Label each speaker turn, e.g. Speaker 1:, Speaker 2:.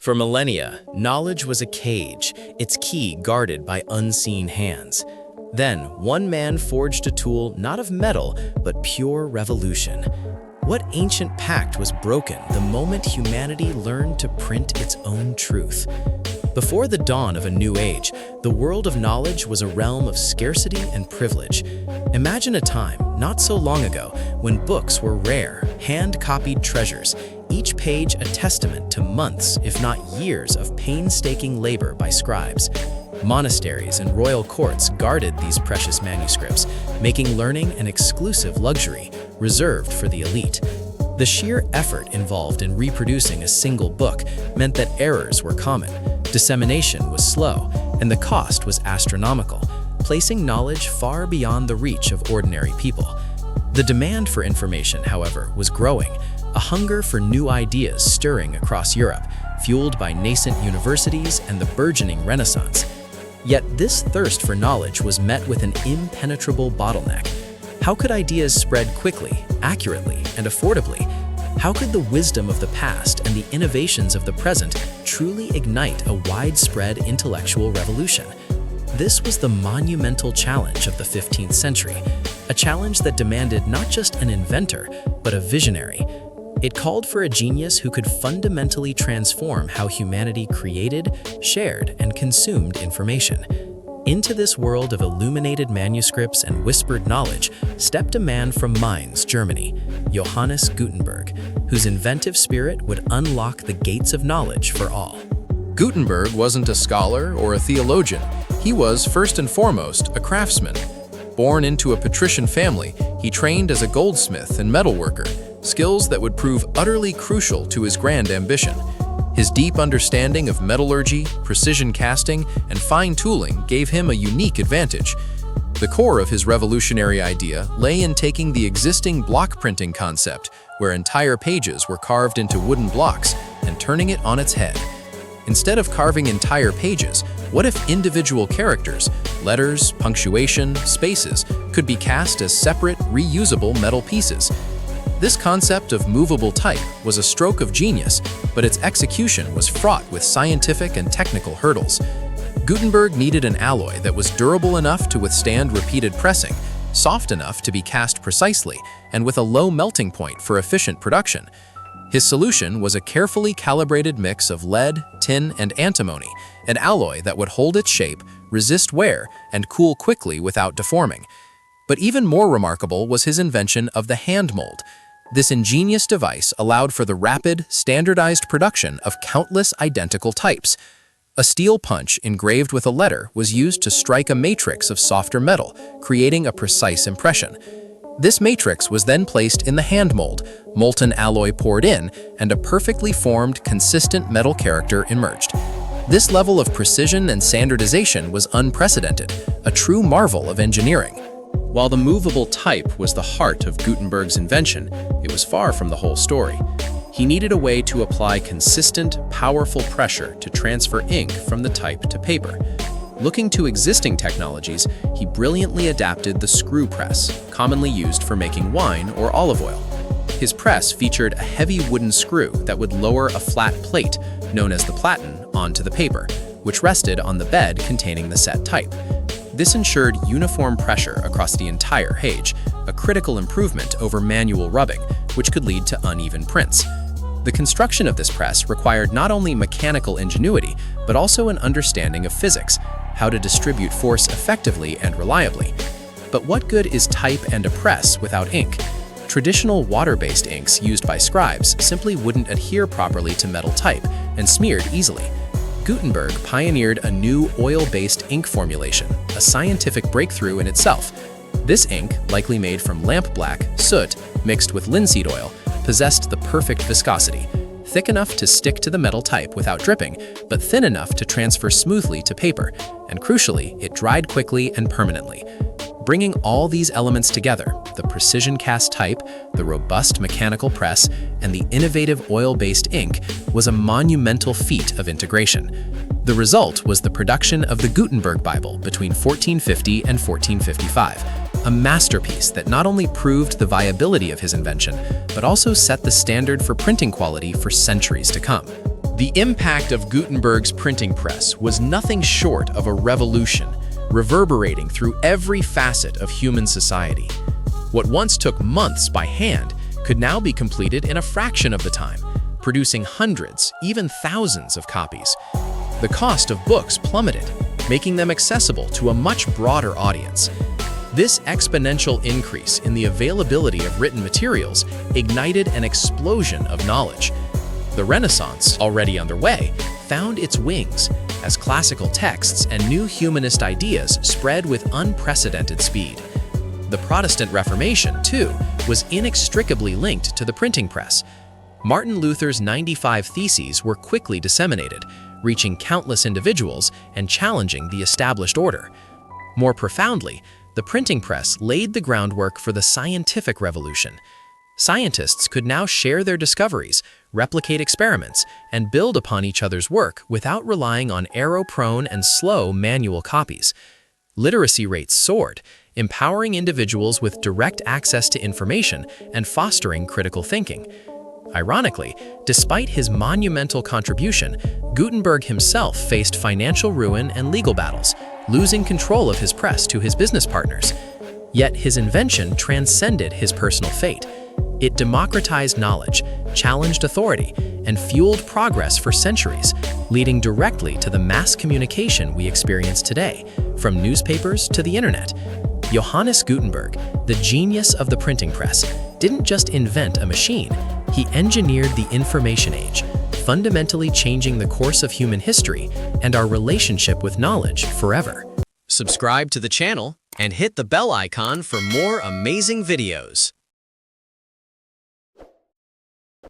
Speaker 1: For millennia, knowledge was a cage, its key guarded by unseen hands. Then, one man forged a tool not of metal, but pure revolution. What ancient pact was broken the moment humanity learned to print its own truth? Before the dawn of a new age, the world of knowledge was a realm of scarcity and privilege. Imagine a time, not so long ago, when books were rare, hand-copied treasures, each page a testament to months, if not years, of painstaking labor by scribes. Monasteries and royal courts guarded these precious manuscripts, making learning an exclusive luxury, reserved for the elite. The sheer effort involved in reproducing a single book meant that errors were common, dissemination was slow, and the cost was astronomical, placing knowledge far beyond the reach of ordinary people. The demand for information, however, was growing, a hunger for new ideas stirring across Europe, fueled by nascent universities and the burgeoning Renaissance. Yet this thirst for knowledge was met with an impenetrable bottleneck. How could ideas spread quickly, accurately, and affordably? How could the wisdom of the past and the innovations of the present truly ignite a widespread intellectual revolution? This was the monumental challenge of the 15th century, a challenge that demanded not just an inventor, but a visionary. It called for a genius who could fundamentally transform how humanity created, shared, and consumed information. Into this world of illuminated manuscripts and whispered knowledge stepped a man from Mainz, Germany, Johannes Gutenberg, whose inventive spirit would unlock the gates of knowledge for all.
Speaker 2: Gutenberg wasn't a scholar or a theologian. He was, first and foremost, a craftsman. Born into a patrician family, he trained as a goldsmith and metalworker, skills that would prove utterly crucial to his grand ambition. His deep understanding of metallurgy, precision casting, and fine tooling gave him a unique advantage. The core of his revolutionary idea lay in taking the existing block printing concept, where entire pages were carved into wooden blocks, and turning it on its head. Instead of carving entire pages, what if individual characters, letters, punctuation, spaces, could be cast as separate, reusable metal pieces? This concept of movable type was a stroke of genius, but its execution was fraught with scientific and technical hurdles. Gutenberg needed an alloy that was durable enough to withstand repeated pressing, soft enough to be cast precisely, and with a low melting point for efficient production. His solution was a carefully calibrated mix of lead, tin, and antimony, an alloy that would hold its shape, resist wear, and cool quickly without deforming. But even more remarkable was his invention of the hand mold. This ingenious device allowed for the rapid, standardized production of countless identical types. A steel punch engraved with a letter was used to strike a matrix of softer metal, creating a precise impression. This matrix was then placed in the hand mold, molten alloy poured in, and a perfectly formed, consistent metal character emerged. This level of precision and standardization was unprecedented, a true marvel of engineering. While the movable type was the heart of Gutenberg's invention, it was far from the whole story. He needed a way to apply consistent, powerful pressure to transfer ink from the type to paper. Looking to existing technologies, he brilliantly adapted the screw press, commonly used for making wine or olive oil. His press featured a heavy wooden screw that would lower a flat plate, known as the platen, onto the paper, which rested on the bed containing the set type. This ensured uniform pressure across the entire page, a critical improvement over manual rubbing, which could lead to uneven prints. The construction of this press required not only mechanical ingenuity, but also an understanding of physics, how to distribute force effectively and reliably. But what good is type and a press without ink? Traditional water-based inks used by scribes simply wouldn't adhere properly to metal type and smeared easily. Gutenberg pioneered a new oil-based ink formulation, a scientific breakthrough in itself. This ink, likely made from lamp black, soot, mixed with linseed oil, possessed the perfect viscosity, thick enough to stick to the metal type without dripping, but thin enough to transfer smoothly to paper, and crucially, it dried quickly and permanently. Bringing all these elements together, the precision cast type, the robust mechanical press, and the innovative oil-based ink, was a monumental feat of integration. The result was the production of the Gutenberg Bible between 1450 and 1455, a masterpiece that not only proved the viability of his invention, but also set the standard for printing quality for centuries to come. The impact of Gutenberg's printing press was nothing short of a revolution, reverberating through every facet of human society. What once took months by hand could now be completed in a fraction of the time, producing hundreds, even thousands of copies. The cost of books plummeted, making them accessible to a much broader audience. This exponential increase in the availability of written materials ignited an explosion of knowledge. The Renaissance, already underway, found its wings as classical texts and new humanist ideas spread with unprecedented speed. The Protestant Reformation, too, was inextricably linked to the printing press. Martin Luther's 95 Theses were quickly disseminated, reaching countless individuals and challenging the established order. More profoundly, the printing press laid the groundwork for the scientific revolution. Scientists could now share their discoveries, replicate experiments, and build upon each other's work without relying on error-prone and slow manual copies. Literacy rates soared, empowering individuals with direct access to information and fostering critical thinking. Ironically, despite his monumental contribution, Gutenberg himself faced financial ruin and legal battles, losing control of his press to his business partners. Yet his invention transcended his personal fate. It democratized knowledge, challenged authority, and fueled progress for centuries, leading directly to the mass communication we experience today, from newspapers to the internet. Johannes Gutenberg, the genius of the printing press, didn't just invent a machine, he engineered the information age, fundamentally changing the course of human history and our relationship with knowledge forever.
Speaker 1: Subscribe to the channel and hit the bell icon for more amazing videos.